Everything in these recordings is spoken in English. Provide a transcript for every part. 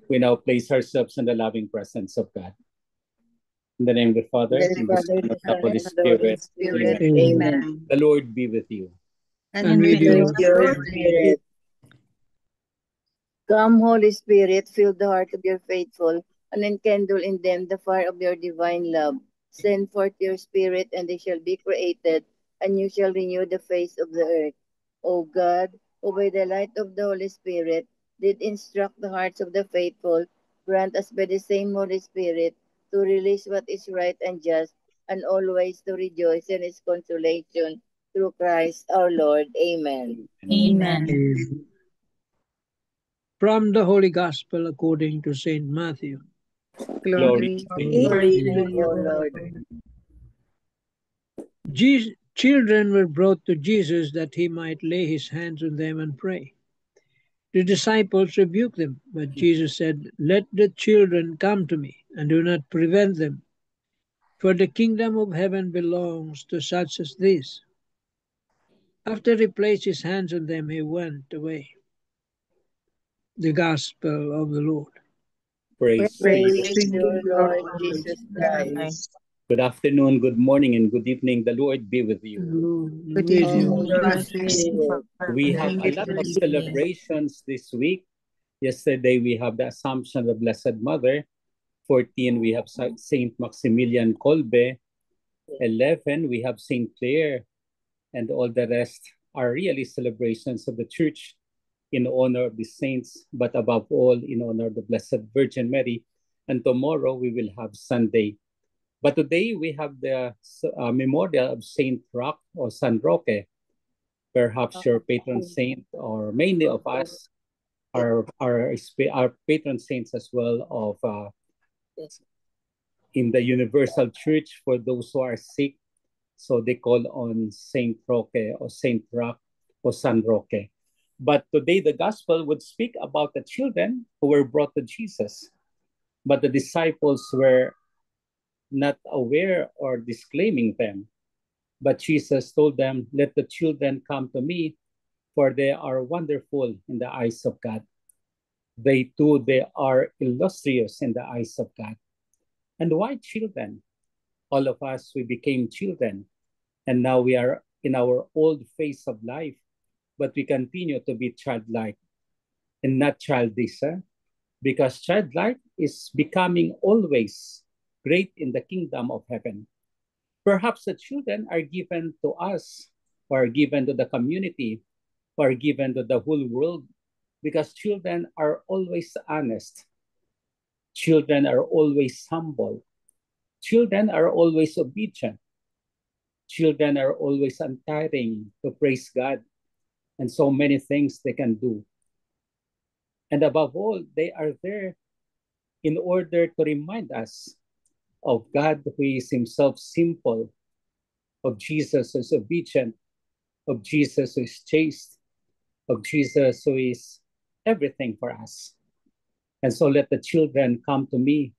We now place ourselves in the loving presence of God. In the name of the Father, The and the Father, Son, the and the Son, Holy and the Holy Spirit. Spirit. Amen. Amen. The Lord be with you. And with your spirit. Come, Holy Spirit, fill the heart of your faithful, and enkindle in them the fire of your divine love. Send forth your Spirit, and they shall be created, and you shall renew the face of the earth. O God, who by the light of the Holy Spirit did instruct the hearts of the faithful, grant us by the same Holy Spirit to release what is right and just, and always to rejoice in His consolation through Christ our Lord. Amen. Amen. From the Holy Gospel according to Saint Matthew. Glory to you. Glory to you, O Lord. Children were brought to Jesus that he might lay his hands on them and pray. The disciples rebuked them, but Jesus said, "Let the children come to me, and do not prevent them, for the kingdom of heaven belongs to such as these." After he placed his hands on them, he went away. The Gospel of the Lord. Praise to you. Praise to you, Lord Jesus Christ. Good afternoon, good morning, and good evening. The Lord be with you. With you. Your Spirit. We have a lot of celebrations this week. Yesterday, we have the Assumption of the Blessed Mother. 14, we have Saint Maximilian Kolbe. 11, we have Saint Clare. And all the rest are really celebrations of the Church in honor of the saints, but above all, in honor of the Blessed Virgin Mary. And tomorrow, we will have Sunday. But today, we have the memorial of Saint Roque or San Roque. Perhaps your patron saint, or many of us, are patron saints as well of in the Universal Church for those who are sick. So they call on Saint Roque or Saint Roque or San Roque. But today the gospel would speak about the children who were brought to Jesus. But the disciples were not aware or disclaiming them. But Jesus told them, "Let the children come to me, for they are wonderful in the eyes of God. They are illustrious in the eyes of God." And why children? All of us, we became children. And now we are in our old phase of life, but we continue to be childlike and not childish. Because childlike is becoming always great in the kingdom of heaven. Perhaps the children are given to us, or given to the community, or given to the whole world, because children are always honest. Children are always humble. Children are always obedient. Children are always untiring to praise God, and so many things they can do. And above all, they are there in order to remind us of God who is himself simple, of Jesus who is obedient, of Jesus who is chaste, of Jesus who is everything for us. And so let the children come to me,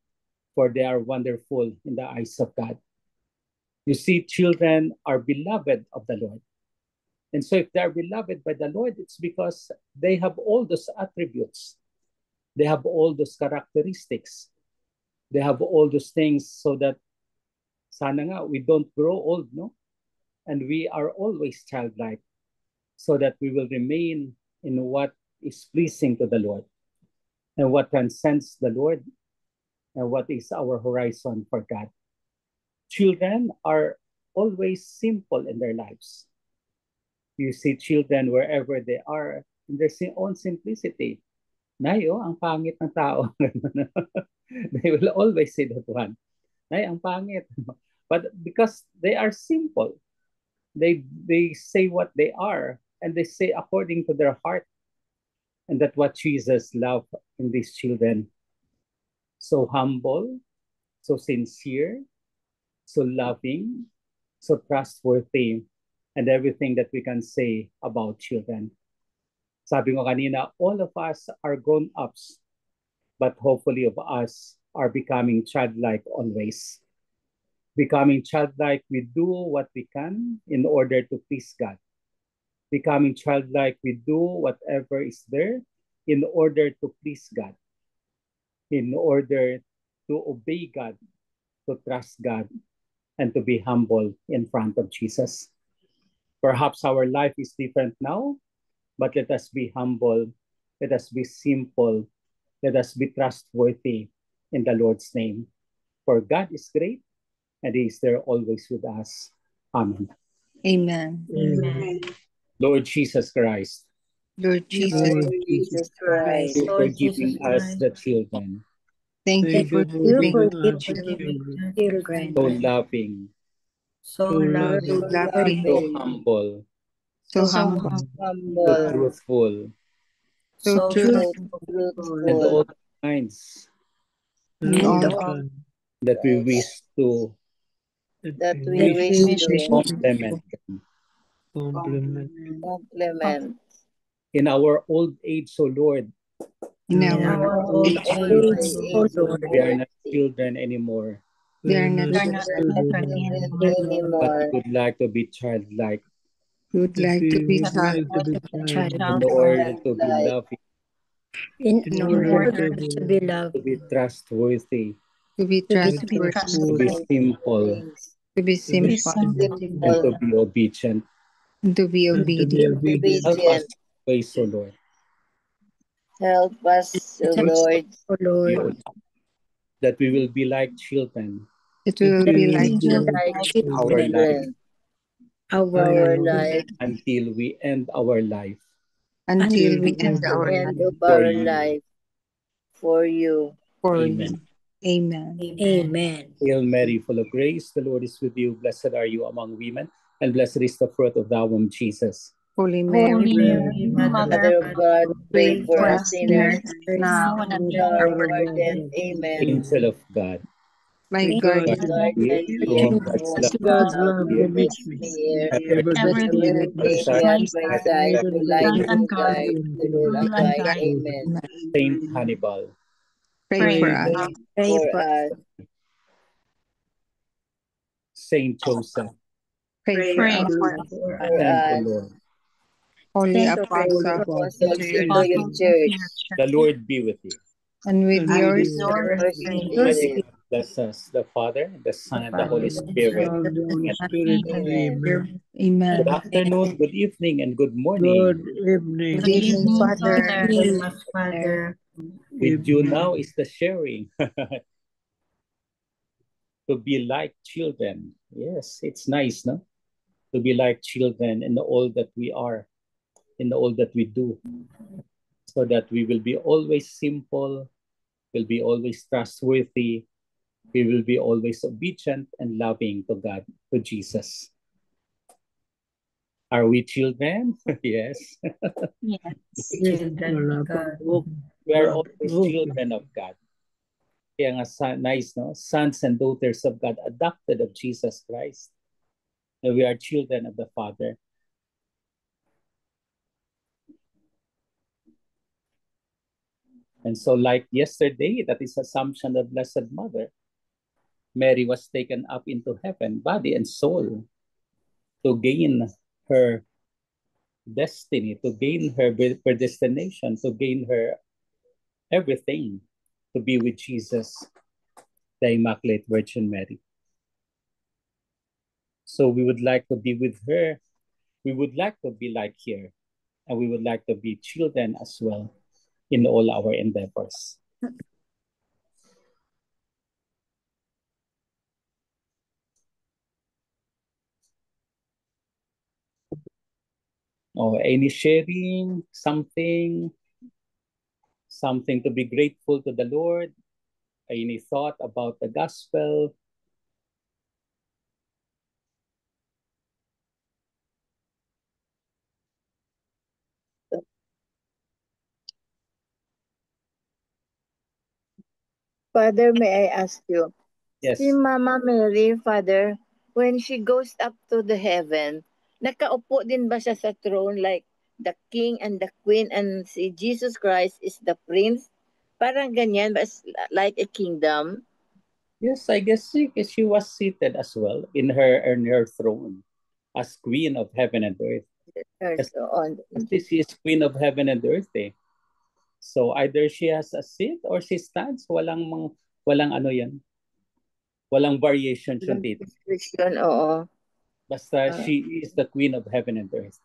for they are wonderful in the eyes of God. You see, children are beloved of the Lord. And so if they are beloved by the Lord, it's because they have all those attributes. They have all those characteristics. They have all those things so that sana nga, we don't grow old, no? And we are always childlike, so that we will remain in what is pleasing to the Lord and what transcends the Lord and what is our horizon for God. Children are always simple in their lives. You see children wherever they are in their own simplicity. Nay, oh, ang pangit ng tao. They will always say that one. Nay, ang pangit. But because they are simple, they say what they are, and they say according to their heart. And that's what Jesus loved in these children. So humble, so sincere, so loving, so trustworthy, and everything that we can say about children. Sabi ko kanina, all of us are grown-ups, but hopefully of us are becoming childlike always. Becoming childlike, we do what we can in order to please God. Becoming childlike, we do whatever is there in order to please God. in order to obey God, to trust God, and to be humble in front of Jesus. Perhaps our life is different now, but let us be humble, let us be simple, let us be trustworthy in the Lord's name. For God is great, and He is there always with us. Amen. Amen. Amen. Lord Jesus Christ, Lord Jesus, Lord Jesus Christ, thank you for giving us the children, thank you Thank for you for giving giving us us children, children. so loving, So so loving, loving, so humble, so humble, so humble, truthful, so so truthful, and truthful, all kinds and all the the kind that we wish to that we we wish wish to complement them. compliment. complement In our old age, O Lord, in In our our old old age. old age, age, O we are Lord. not children anymore, They are we are not not children children anymore. but we anymore. would like to be childlike We would but like to we be would like to be in childlike order to be Childlike. loving, in order to be loved, to be trustworthy, to be to be trustworthy, to be trustworthy, simple, to be to be simple, and Simple, to be obedient. and to be and to be obedient. obedient. Help us obedient. always, O Lord, Help us, O Lord, be obedient, that we will be like children That we That will we be will like be children like like our children life children, our our life life, until we end our life until till we the end end of our our end life of life. for our you. life for you. for Amen. you. Amen. Amen. Hail Mary, full of grace, the Lord is with you. Blessed are you among women, and blessed is the fruit of thy womb, Jesus. Holy Mary, Holy Mary, Mother Mother of of God, God, pray pray pray for for for us us us sinners, sinners sinners, now now and and at at the now hour our and of at our our death. death. death. Amen. Angel of God, My Thank God, God God, you, thank to you whom you, God's for love God's love love you bewitch makes me. me here. ever Ever that that I lead lead at at my my Take me side, side, at my that side, even to though light the and to dark guide, and to rule and and guide. God, Amen. Saint Hannibal, pray pray for for us. us. For us, Saint Joseph, Pray for Pray us. for us. for and O us, Lord. Holy Holy Apostle, apostles into Apostles, your into your name, church, The Lord be with you. and with and with yours, you, your Mighty spirit. God bless us, the Father, the Son, and the Holy Father, the Spirit. Son, the Holy And Spirit. Amen. Amen. good Amen. afternoon, good evening, and good Good morning. Good evening. evening, Father. With you Evening. now is the sharing to be like children. Yes, it's nice, no? To be like children in all that we are, in all that we do, so that we will be always simple, will be always trustworthy, we will be always obedient and loving to God, to Jesus. Are we children? Yes. Yes, wala pa po. We are Wala always po. children of God. Kaya nga nice, no? Sons and daughters of God, adopted of Jesus Christ. And we are children of the Father. And so like yesterday, that is Assumption of Blessed Mother. Mary was taken up into heaven, body and soul, to gain her destiny, to gain her predestination, to gain her everything, to be with Jesus, the Immaculate Virgin Mary. So we would like to be with her. We would like to be like her, and we would like to be children as well in all our endeavors. Or any sharing, something to be grateful to the Lord, any thought about the gospel. Father, may I ask you, Yes. si Mama Mary, Father, when she goes up to the heaven, nakaupo din ba siya sa throne like the king and the queen and si Jesus Christ is the prince? Parang ganyan, but like a kingdom. Yes, I guess she was seated as well in her throne as Queen of Heaven and Earth. Or Yes, so on. she is Queen of Heaven and Earth. Eh? So either she has a seat or she stands. Walang ano yan. Walang variation siya dito. Christian, oo. Basta she is the Queen of Heaven and Earth.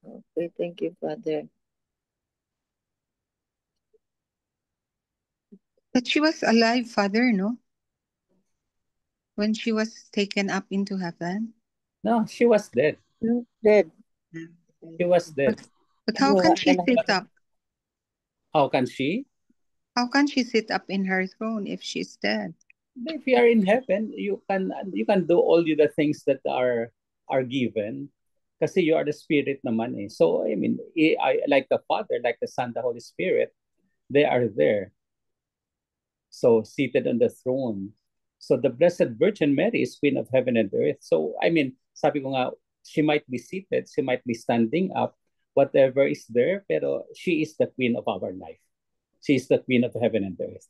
Okay, thank you, Father. But she was alive, Father, no? When she was taken up into heaven. No, she was dead. Dead. She was dead. But how can she sit up? How can she? How can she sit up in her throne if she's dead? If you are in heaven, you can do all the things that are given. Kasi you are the Spirit naman eh. So I mean, I like the Father, like the Son, the Holy Spirit, they are there. So seated on the throne. So the Blessed Virgin Mary is Queen of Heaven and Earth. So I mean, sabi ko nga, she might be seated, she might be standing up, whatever is there, pero she is the Queen of our life. She is the Queen of Heaven and Earth.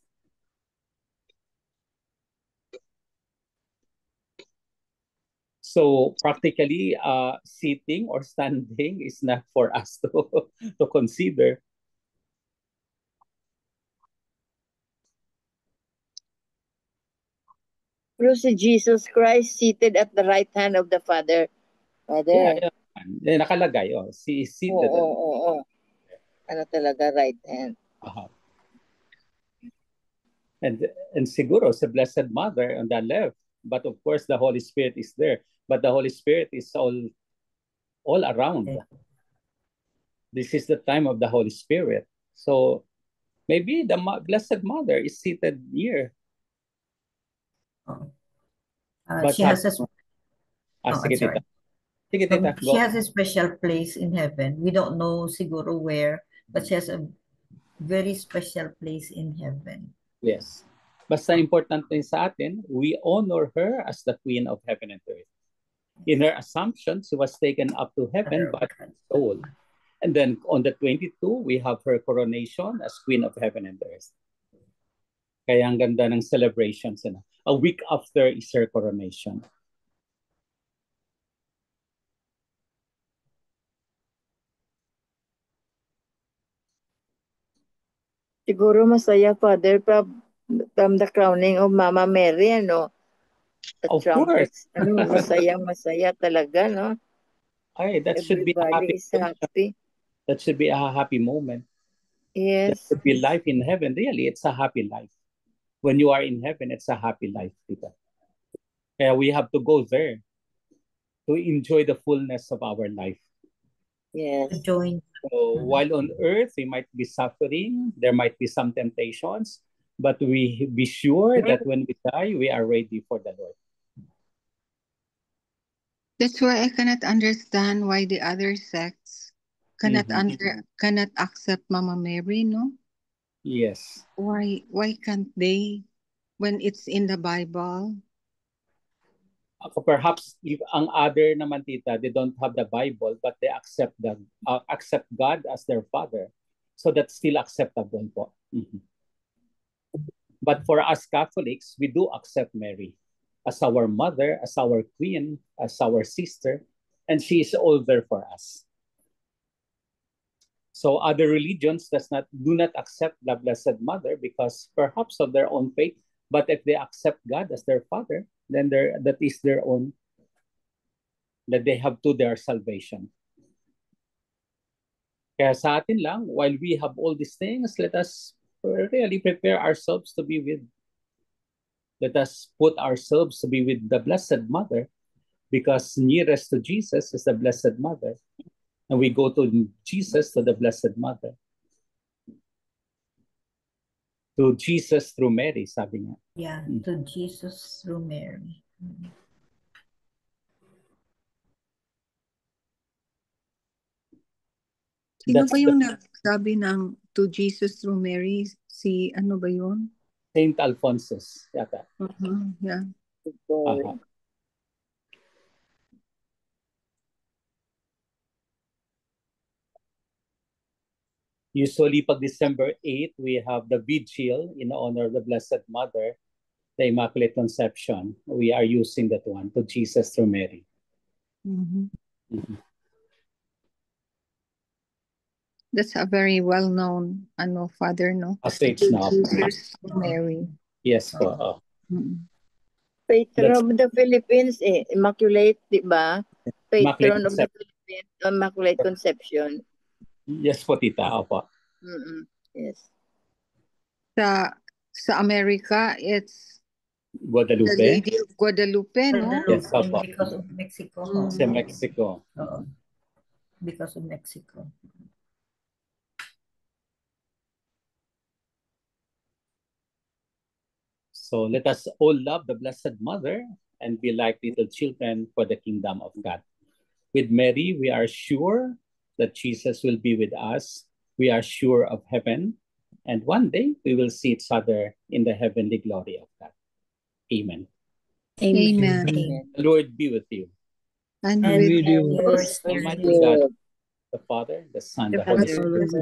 So practically, sitting or standing is not for us to consider. Pero si Jesus Christ seated at the right hand of the Father. Father. Yeah, nakalagay. Oh, she is seated. Oo. Ano talaga, right hand. And siguro sa Blessed Mother on the left. But of course, the Holy Spirit is there. But the Holy Spirit is all around. This is the time of the Holy Spirit. So maybe the Blessed Mother is seated here. She has a She has a special place in heaven. We don't know siguro where, but she has a very special place in heaven. Yes. Basta important din sa atin, we honor her as the Queen of Heaven and Earth. In her assumption, she was taken up to heaven by her soul. And then on the 22, we have her coronation as Queen of Heaven and Earth. Kaya ang ganda ng celebrations. A week after is her coronation. Siguro masaya, Father, from the crowning of Mama Mary, ano? Of course. Masaya talaga, no? Ay, that should be a happy is happy. That should be a happy moment. Yes. That should be life in heaven. Really, it's a happy life. When you are in heaven, it's a happy life. Diba? Kaya we have to go there to enjoy the fullness of our life. Yes. Join. So while on earth, we might be suffering, there might be some temptations, but we be sure that when we die, we are ready for the Lord. That's why I cannot understand why the other sects cannot accept Mama Mary, no? Yes. Why can't they when it's in the Bible? Perhaps if ang other naman tita, they don't have the Bible, but they accept God as their father. So that's still acceptable po. But for us Catholics, we do accept Mary as our mother, as our queen, as our sister, and she is all there for us. So other religions do not accept the Blessed Mother because perhaps of their own faith, but if they accept God as their father, then that is their own, that they have to their salvation. Kaya sa atin lang, while we have all these things, let us really prepare ourselves to be with. Let us put ourselves to be with the Blessed Mother, because nearest to Jesus is the Blessed Mother. And we go to Jesus, to the Blessed Mother. To Jesus through Mary, sabi nga. Yeah, to Jesus through Mary. Sino ba yung nagsabi ng to Jesus through Mary? Si ano ba yun? Saint Alphonsus, yata. Yeah. Usually, pag December 8, we have the vigil in honor of the Blessed Mother, the Immaculate Conception. We are using that one, to Jesus through Mary. That's a very well-known father, no? Passage now. Jesus, Mary. Yes po. Mm. Patron of the Philippines, Immaculate, di ba? Patron of the Immaculate Philippines, Immaculate Conception. Yes po, tita. Opo. Yes. Sa America, it's the Guadalupe. Lady of Guadalupe, no? Yes, opo. Because of Mexico. Sa Mexico. Because of Mexico. So let us all love the Blessed Mother and be like little children for the kingdom of God. With Mary, we are sure that Jesus will be with us. We are sure of heaven. And one day we will see each other in the heavenly glory of God. Amen. Amen. The Lord be with you. And And with with you. your Almighty spirit. God, the Father, the Son, the Holy Spirit.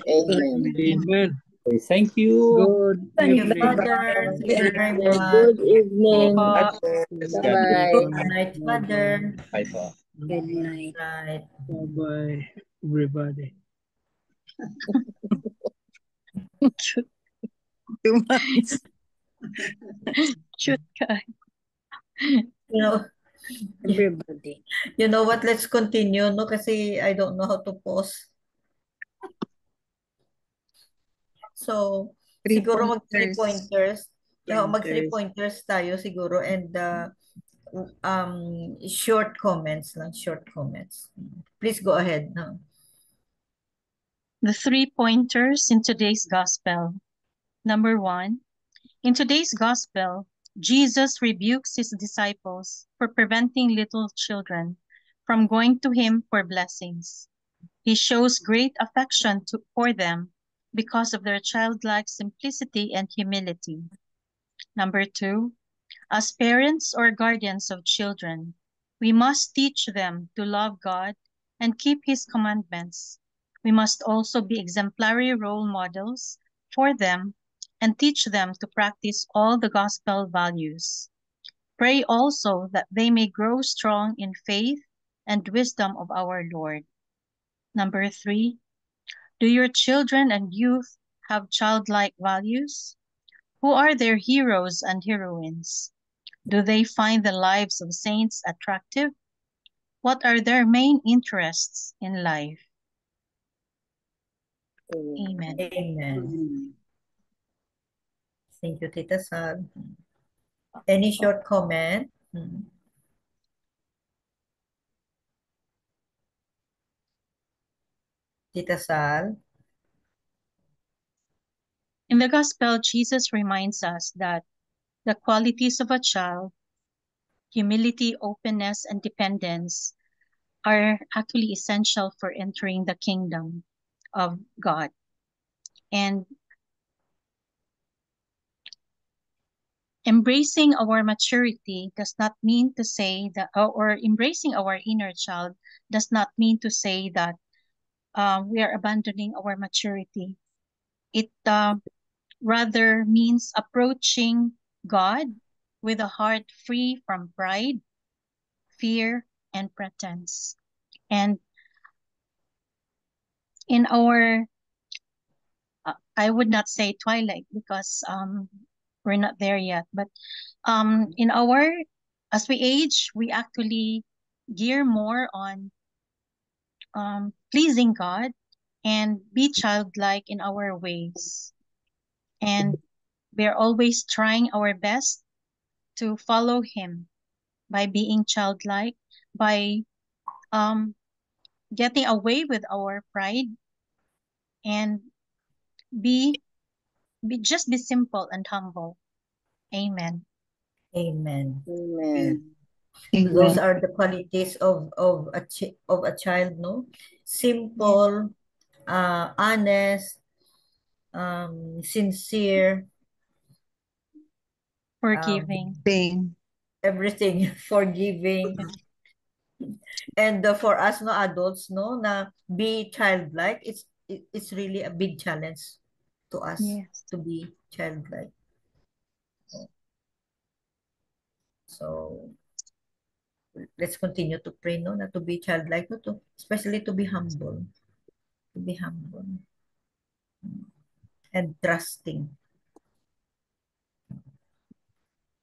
Amen. Amen. We thank you. Good Thank you, evening. Father. Thank you very much. Good evening. Bye. Bye. Good night, Father. Bye po. Good night. Night. Bye-bye, everybody. Too much. Shoot ka. You know, Everybody. you know what? Let's continue, no? Kasi I don't know how to pause. So, siguro mag 3 pointers. Mag 3 pointers tayo siguro and short comments lang, short comments. Please go ahead now. The 3 pointers in today's gospel. Number 1, in today's gospel, Jesus rebukes his disciples for preventing little children from going to him for blessings. He shows great affection for them because of their childlike simplicity and humility. Number 2, as parents or guardians of children, we must teach them to love God and keep his commandments. We must also be exemplary role models for them and teach them to practice all the gospel values. Pray also that they may grow strong in faith and wisdom of our Lord. Number 3, do your children and youth have childlike values? Who are their heroes and heroines? Do they find the lives of saints attractive? What are their main interests in life? Amen. Amen. Thank you, Tita Sal. Any short comment? Tita Sal? In the Gospel, Jesus reminds us that the qualities of a child, humility, openness, and dependence, are actually essential for entering the kingdom of God. And embracing our maturity does not mean to say that, or embracing our inner child does not mean to say that we are abandoning our maturity. It rather means approaching God with a heart free from pride, fear, and pretense. And in our, I would not say twilight because we're not there yet, but in our, as we age, we actually gear more on pleasing God and be childlike in our ways. And we're always trying our best to follow Him by being childlike, by getting away with our pride, and just be simple and humble. Amen. Amen. Amen. Those are the qualities of a child, no? Simple, honest, sincere, Forgiving. everything, forgiving. And for us, no, adults, no, na be childlike, it's really a big challenge to us. Yes. To be childlike. So let's continue to pray, no, not to be childlike, no, to especially to be humble. To be humble and trusting.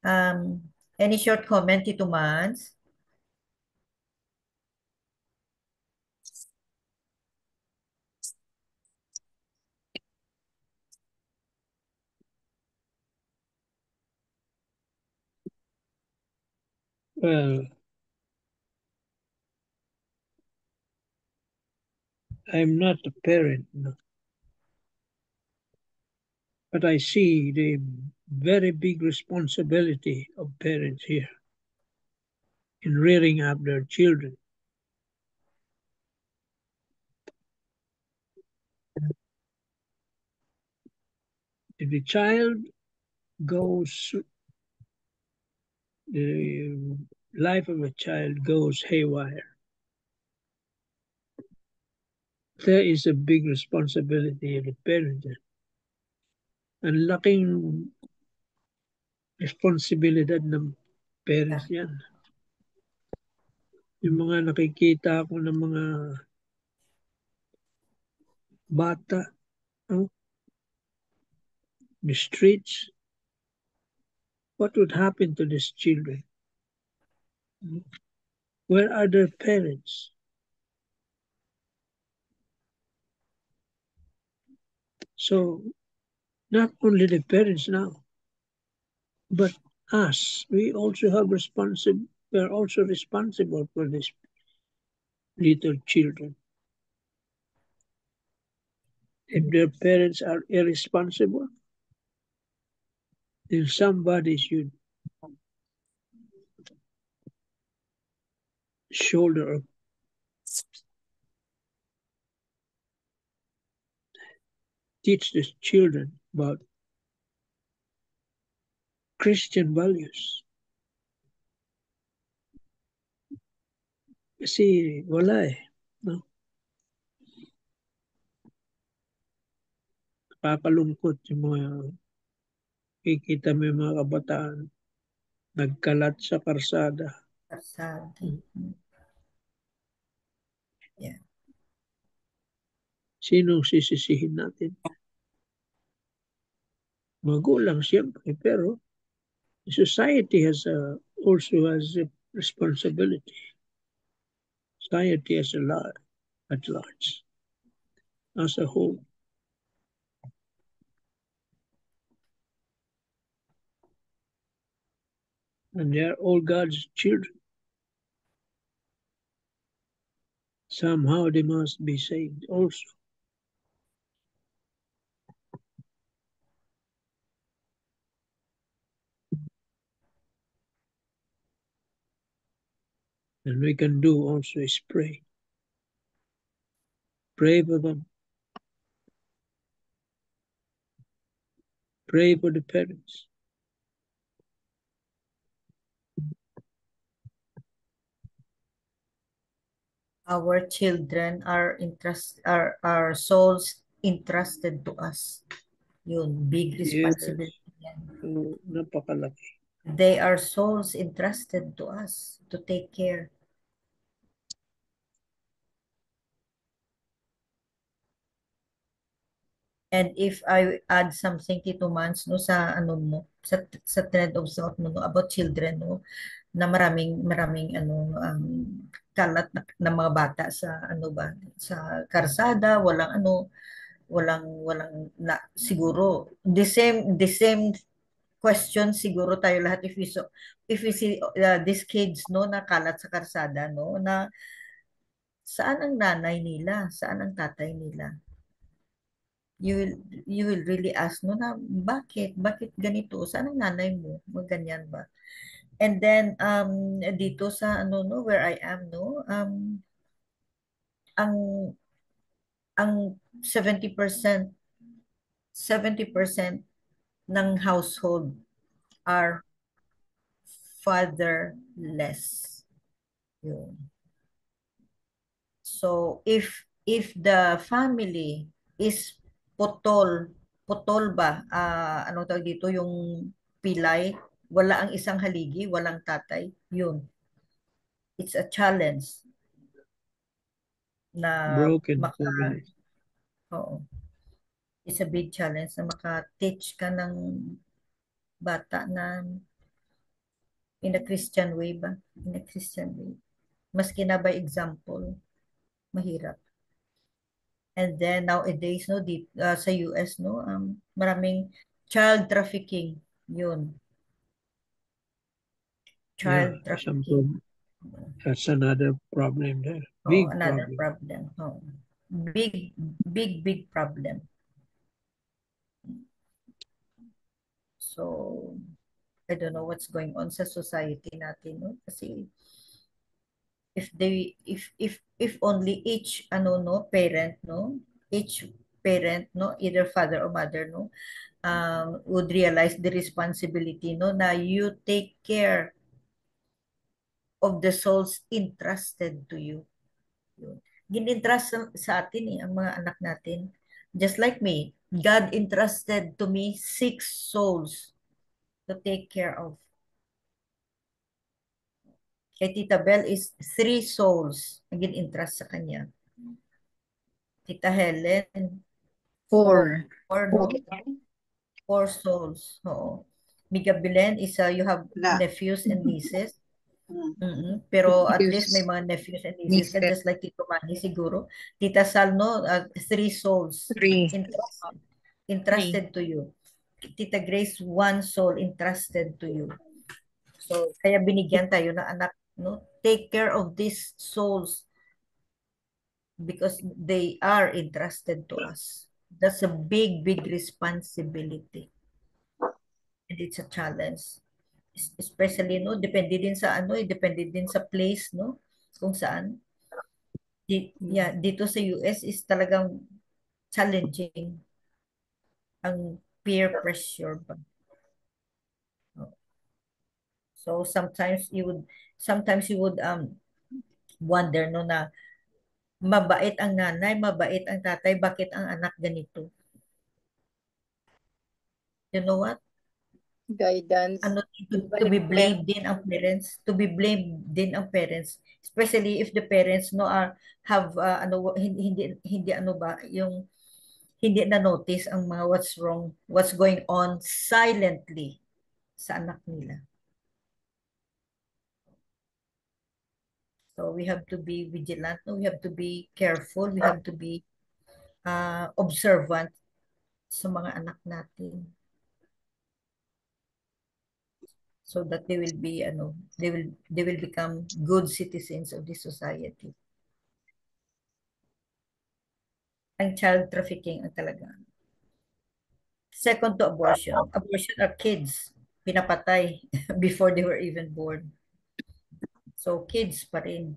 Any short comment, Tito Mans? Well, I'm not a parent, no, but I see the very big responsibility of parents here in rearing up their children. If the child goes, the life of a child goes haywire, there is a big responsibility of the parent. Ang laking responsibilidad ng parents yan. Yung mga nakikita ko ng mga bata, no? The streets, what would happen to these children? Where are their parents? So, not only the parents now, but us, we are also responsible for these little children. If their parents are irresponsible, then somebody should shoulder teach the children about Christian values. Kasi wala eh. No? Kakalungkot yung mga kikita mo yung mga kabataan nagkalat sa karsada. Yeah. Sinong sisisihin natin? Magulang siyempre, pero society also has a responsibility. Society as at large, as a whole. And they are all God's children. Somehow they must be saved also. And we can do also is pray. Pray for them. Pray for the parents. Our children are our souls entrusted to us. Yun, big responsibility. Yes. Napakalaki. They are souls entrusted to us to take care. And if I add something, Tito Mans, no, sa ano mo, sa trend of thought mo, no, about children, no, na maraming kalat na mga bata sa ano ba, sa karsada, walang na siguro the same question siguro tayo lahat if we see these kids, no, na kalat sa karsada, no, na saan ang nanay nila, saan ang tatay nila? You will really ask, no, na bakit ganito, saan ang nanay mo, ganyan ba? And then dito sa ano, no, where I am, no, ang 70% ng household are fatherless. Yun. So if the family is putol ba, ano tawag dito, yung pilay, wala ang isang haligi, walang tatay, yun. It's a challenge na Broken family. Oo. It's a big challenge na maka-teach ka ng bata na in a Christian way ba? In a Christian way. Maski na by example, mahirap. And then nowadays, no, sa US, no, maraming child trafficking. Yun. Child trafficking. That's another problem there. Oh, another problem. Oh. Big problem. So, I don't know what's going on sa society natin, no? Kasi if only each parent, no, each parent, no, either father or mother, no, would realize the responsibility, no, na you take care of the souls entrusted to you. Yun. Ginintrust sa atin ang mga anak natin. Just like me, God entrusted to me 6 souls to take care of. Kay Tita Bell is 3 souls ang gin-entrust sa kanya. Tita Helen, 4, no? 4 souls. Oo. Miga Belen is you have nephews and nieces. Pero at least may mga nephews and nieces ka, just like Tito Manny siguro. Tita Sal, no? 3 souls. 3. Entrusted to you. Tita Grace, 1 soul entrusted to you. So, kaya binigyan tayo ng anak, no? Take care of these souls because they are entrusted to us. That's a big responsibility. And it's a challenge. Especially, no, depende din sa depende din sa place, no? Kung saan. Dito sa US is talagang challenging ang peer pressure ba. So sometimes you would wonder, no, na mabait ang nanay, mabait ang tatay, bakit ang anak ganito? You know what? Guidance. To be blamed din ang parents, especially if the parents, no, have hindi ba yung hindi na notice ang mga what's wrong, what's going on silently sa anak nila. So we have to be vigilant, no? We have to be careful, we have to be observant sa mga anak natin. So that they will be they will become good citizens of this society. Ang child trafficking ang talaga. Second to abortion. Abortion are kids pinapatay before they were even born. So kids pa rin.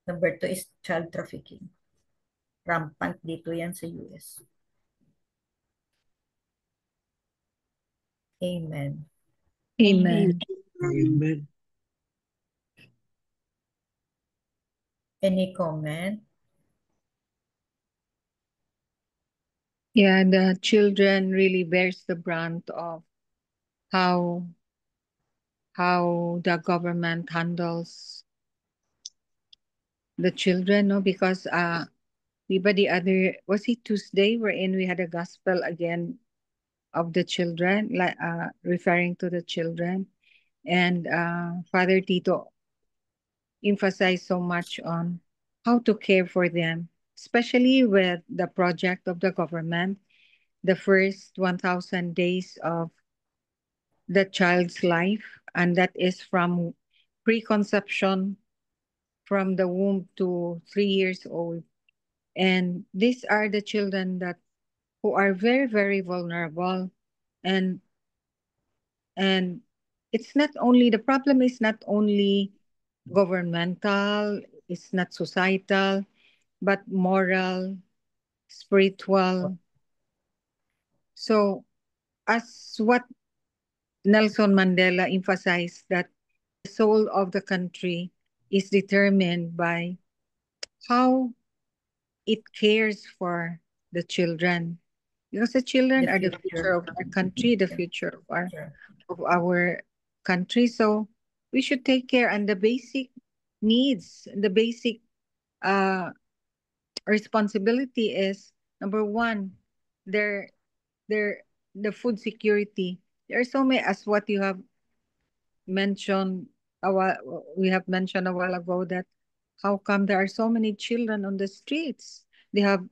Number 2 is child trafficking. Rampant dito yan sa US. Amen. Amen. Amen. Any comment? Yeah, the children really bears the brunt of how the government handles the children, no? Because was it Tuesday wherein we had a gospel again of the children, like referring to the children, and Father Tito emphasized so much on how to care for them, especially with the project of the government, the first 1,000 days of the child's life, and that is from preconception, from the womb to 3 years old. And these are the children who are very, very vulnerable. And it's not only, the problem is not only governmental, it's not societal, but moral, spiritual. So as what Nelson Mandela emphasized, that the soul of the country is determined by how it cares for the children. Because the children are the future of our country, the future of our country. So we should take care, and the basic needs, the basic responsibility is Number one, their the food security. There are so many, as what you have mentioned a while, we have mentioned a while ago, that how come there are so many children on the streets? They have,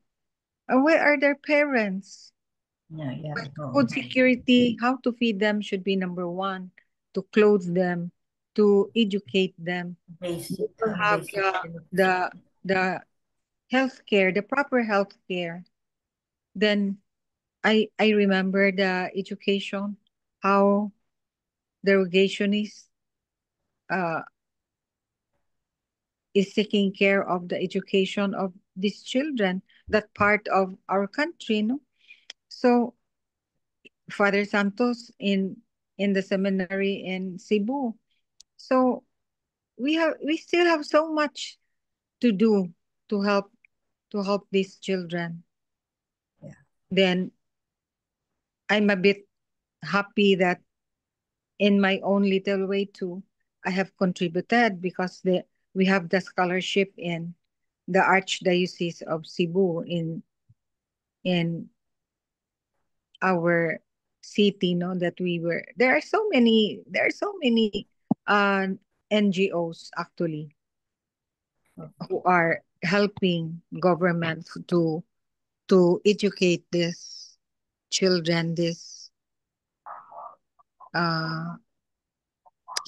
where are their parents? Yeah. Food security, how to feed them should be number one, to clothe them, to educate them, Basic, to have basic the healthcare, the proper healthcare. Then I remember the education, how the irrigationist uh, is taking care of the education of these children, that part of our country, no? So Father Santos in the seminary in Cebu. So we still have so much to do to help these children. Yeah. Then I'm a bit happy that in my own little way too, I have contributed, because we have the scholarship in the Archdiocese of Cebu in our city, no, that we were. There are so many uh NGOs actually who are helping government to educate these children, this uh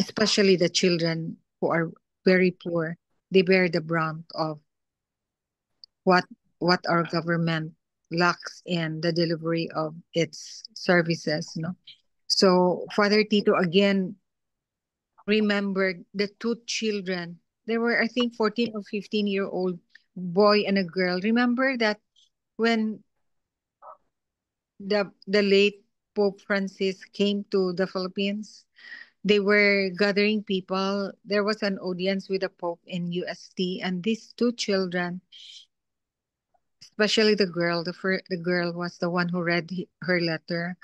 especially the children who are very poor. They bear the brunt of what what our government lacks in the delivery of its services, no? So Father Tito again remembered the two children. They were, I think, 14 or 15-year-old boy and a girl. Remember that when the late Pope Francis came to the Philippines, they were gathering people. There was an audience with the Pope in UST, and these two children, especially the girl, the girl was the one who read her letter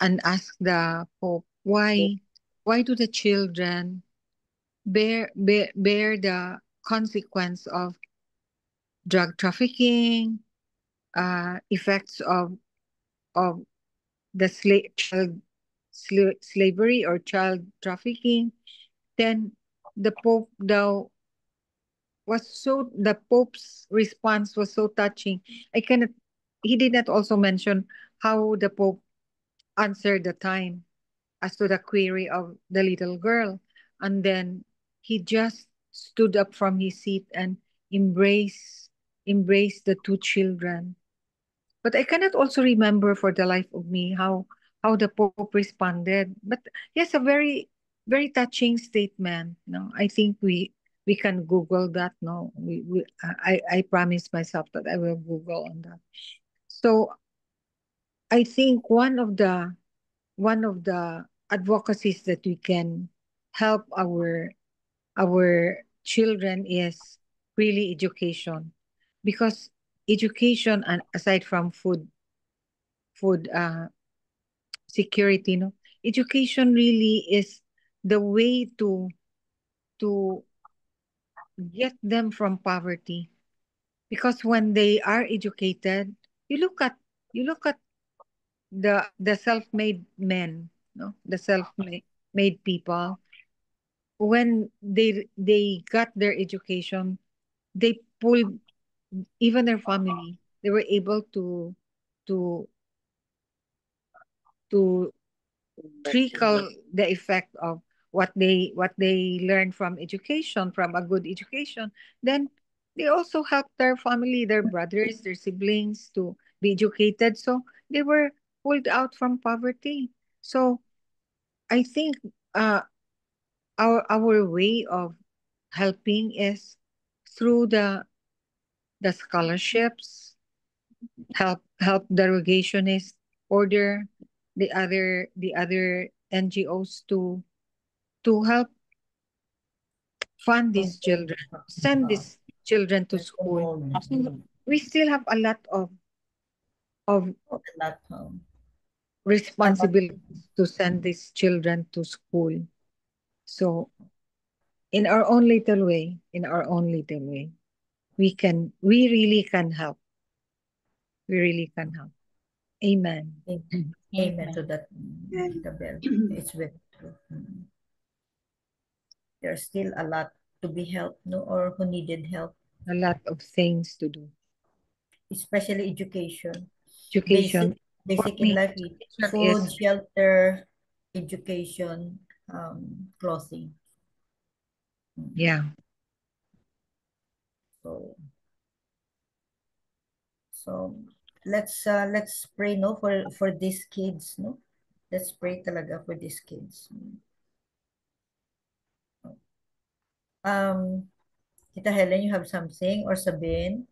and asked the Pope, why do the children bear the consequence of drug trafficking, effects of the slavery or child trafficking? Then the Pope though the Pope's response was so touching. I cannot He did not also mention how the Pope answered the time as to the query of the little girl. And then he just stood up from his seat and embraced the two children. But I cannot also remember for the life of me how the Pope responded. But yes, a very touching statement. No, I think we can Google that. No, I promise myself that I will Google on that. So I think one of the advocacies that we can help our children is really education, because education, and aside from food security, no, education really is the way to get them from poverty, because when they are educated, you look at you look at the self-made men, no, the self-made people. When they got their education, they pulled even their family. They were able to to trickle the effect of what they learn from education, from a good education. Then they also help their family, their brothers, their siblings to be educated, so they were pulled out from poverty. So I think uh our way of helping is through the scholarships, help the irrigationist order, the other NGOs to help fund these children, send these children to school. We still have a lot of A lot. responsibilities to send these children to school. So in our own little way, we really can help. we really can help. Amen. Amen to that, Tita Bel. It's very true. There's still a lot to be helped, no, or who needed help, A lot of things to do. especially education. Education. Basic For in me, life, education food, is shelter, education, clothing. yeah. So let's pray, no, for these kids, no. Let's pray talaga for these kids. Tita Helen, you have something or Sabine?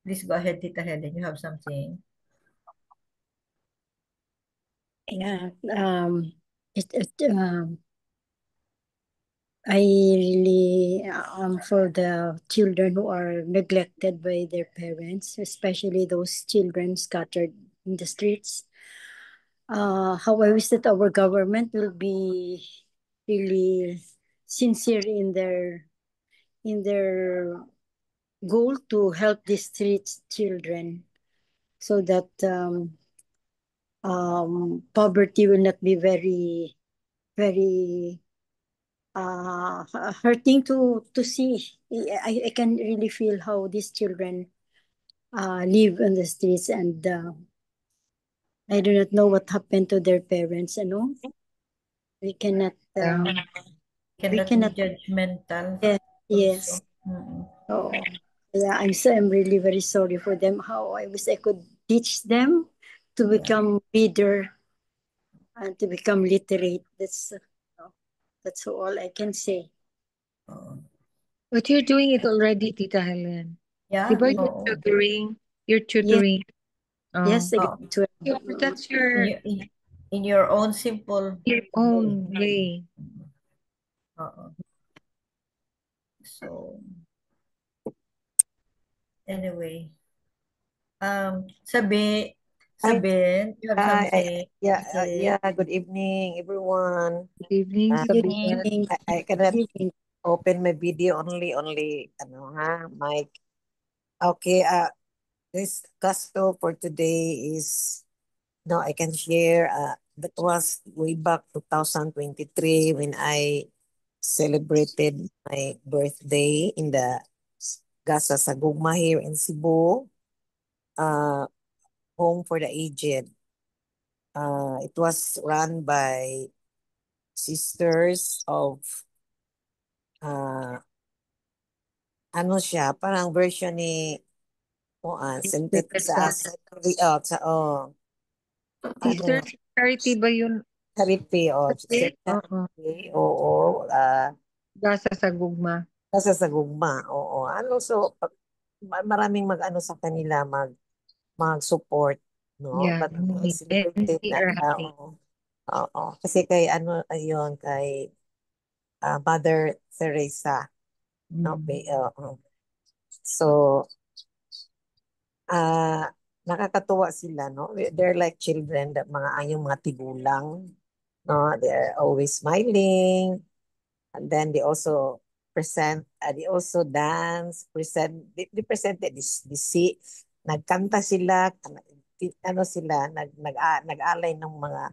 Please go ahead, Tita Helen. You have something. Yeah, I really for the children who are neglected by their parents, especially those children scattered in the streets. How I wish that our government will be really sincere in their goal to help the street children, so that poverty will not be very hurting to see. I can really feel how these children live on the streets, and I do not know what happened to their parents. We cannot. We Cannot be cannot. judgmental. Yes. Yes. Also. Oh, yeah. I'm really very sorry for them. How I wish I could teach them to become reader and to become literate. That's all I can say. But you're doing it already, Tita Helen. Yeah. Diba you're tutoring. Yes, I Oh. got to. That's your in your own simple way. So anyway, Sabine, you have something? Good evening, everyone. Good evening, Sabine. I cannot open my video only mic. Okay, this gospel for today is, no, I can share, that was way back 2023 when I celebrated my birthday in the Casa Sagugma here in Cebu, home for the aged. It was run by sisters of ano siya, parang version ni Sister Charity ba yun? Charity, oo. Gasa sa gugma. Gasa sa gugma, oo. So, maraming mag-ano sa kanila, mag-support, no? Yeah, But and we are happy. Oo. Kasi kay ayun, kay Mother Teresa. Okay, so, nakakatuwa sila, no? They're like children, yung mga tigulang, no? They're always smiling, and then they also they also dance, they presented this, nagkanta sila, nag-alay ng mga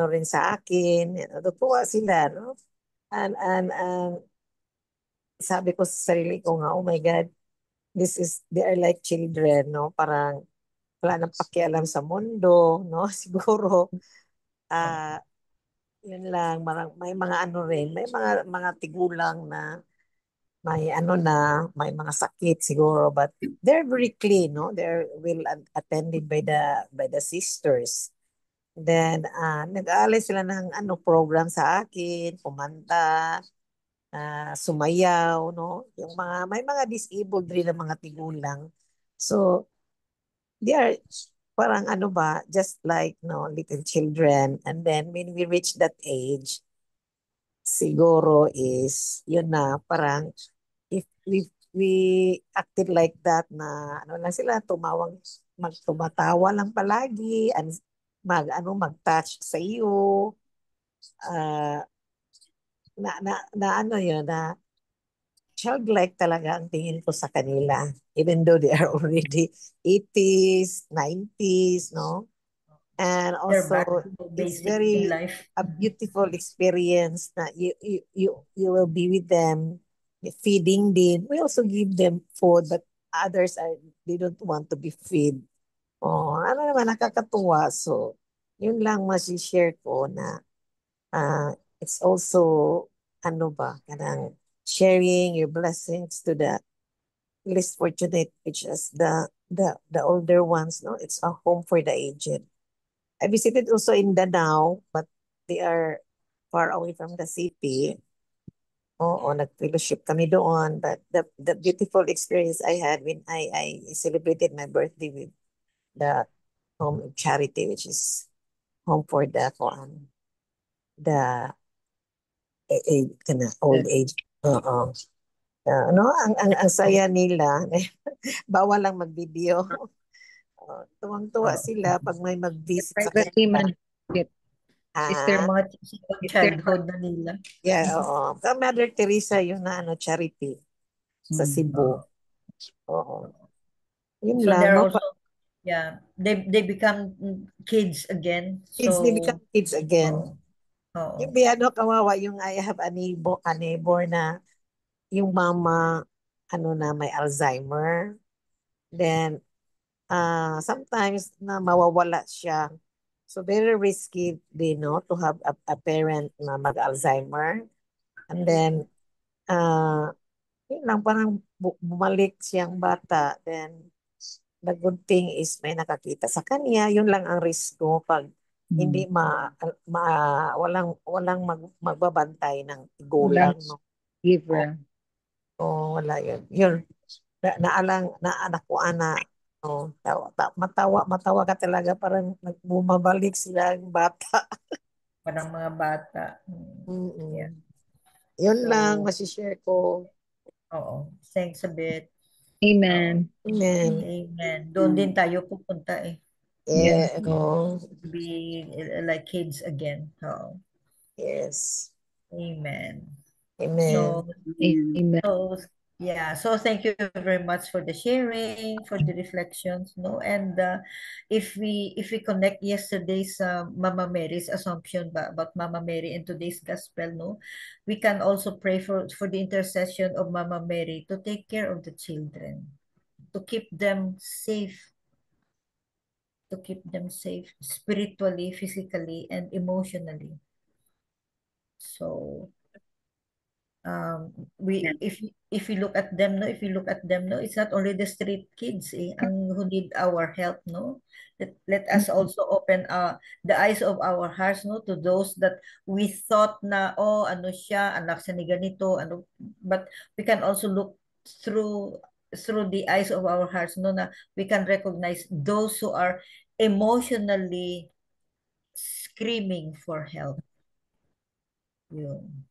rin sa akin, natutuwa sila, no? And sabi ko sa sarili ko nga, oh my God, they are like children, no? Parang wala nang pakialam sa mundo, no? Siguro, yun lang, may mga rin, may mga tigulang na may mga sakit siguro, but they're very clean, no? They're well attended by the sisters. Then, nag-aalay sila ng program sa akin, kumanta, sumayaw, no? May mga disabled rin na mga tigulang. So, they are parang just like, no, little children. And then, when we reach that age, siguro is, yun na, parang, if we acted like that na, lang sila, tumatawa lang palagi, and mag-touch sa iyo, ano yun, na childlike talaga ang tingin ko sa kanila. Even though they are already 80s, 90s, no? And They're also, back to it's basic in very life. a beautiful experience na you will be with them, feeding din. We also give them food, but others they don't want to be fed. Oh, ano naman, nakakatuwa. So, yun lang masishare ko na it's also, ano ba, kanang sharing your blessings to the less fortunate, which is the older ones, no? It's a home for the aged. I visited also in Danao, but they are far away from the city. Oo, nag-fellowship kami doon. But the beautiful experience I had when I celebrated my birthday with the home of charity, which is home for the old age. Oo. Ano, ang saya nila. Bawal lang mag-video. Tuwang-tuwa sila pag may mag-visit sa Privacy kanila. man. Is there Mga childhood na nila. Yeah, oo. Mother Teresa yung charity sa Cebu. Oo. Yun So lang. they're No? also, yeah, they become kids again. Kids, So, they become kids again. oo. Yung kawawa, yung I have a neighbor na yung mama, may Alzheimer. Then, sometimes na mawawala siya. So, very risky din, no, to have a parent na mag-Alzheimer. And then, yun lang, parang bumalik siyang bata. Then, the good thing is may nakakita sa kanya. Yun lang ang risk ko pag hindi walang magbabantay ng gulang, no? Giver. Wala yun. Yun, naanak ko, no, matawa ka talaga, parang bumabalik sila yung bata. Parang mga bata. Yeah. Yun lang, masishare ko. Oo. Thanks a bit. Amen. Amen. Amen. Doon din tayo pupunta eh. Yeah. No. Be like kids again. Oo. Yes. Amen. Amen. Amen. So thank you very much for the sharing, for the reflections, no? And if we connect yesterday's Mama Mary's assumption about Mama Mary in today's gospel, no, we can also pray for the intercession of Mama Mary to take care of the children, to keep them safe, spiritually, physically, and emotionally. So if we look at them, no, it's not only the street kids who need our help, no. Let us also open the eyes of our hearts, no, to those that we thought na ano siya, anak siya ni ganito, ano, but we can also look through the eyes of our hearts, no, na we can recognize those who are emotionally screaming for help. Yun.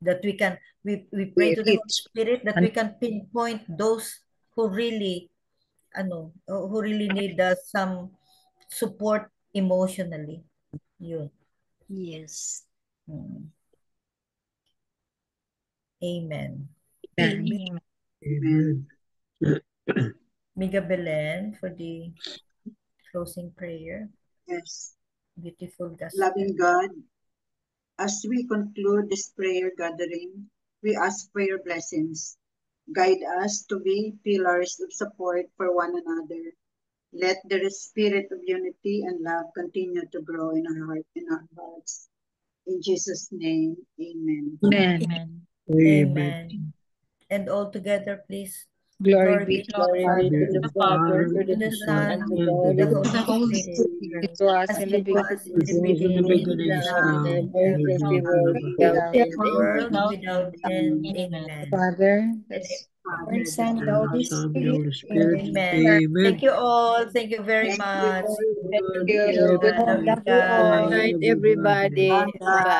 That we pray to the Holy Spirit that we can pinpoint those who really need some support emotionally. Yun. Yes. Amen. Amen. Miga Belen for the closing prayer. Yes. Beautiful gospel. Loving God, as we conclude this prayer gathering, we ask for your blessings. Guide us to be pillars of support for one another. Let the spirit of unity and love continue to grow in our hearts. In Jesus' name, amen. Amen. Amen. And all together, please. Glory be to the Father, to the Son, and to the Holy Spirit. It was in the beginning, now, and ever be world without without end. Amen. Father, Father, Son, and the Holy Spirit. Amen. Thank you all. Thank you very much. thank you. Love you Love you all. guys. Good night, everybody. Bye.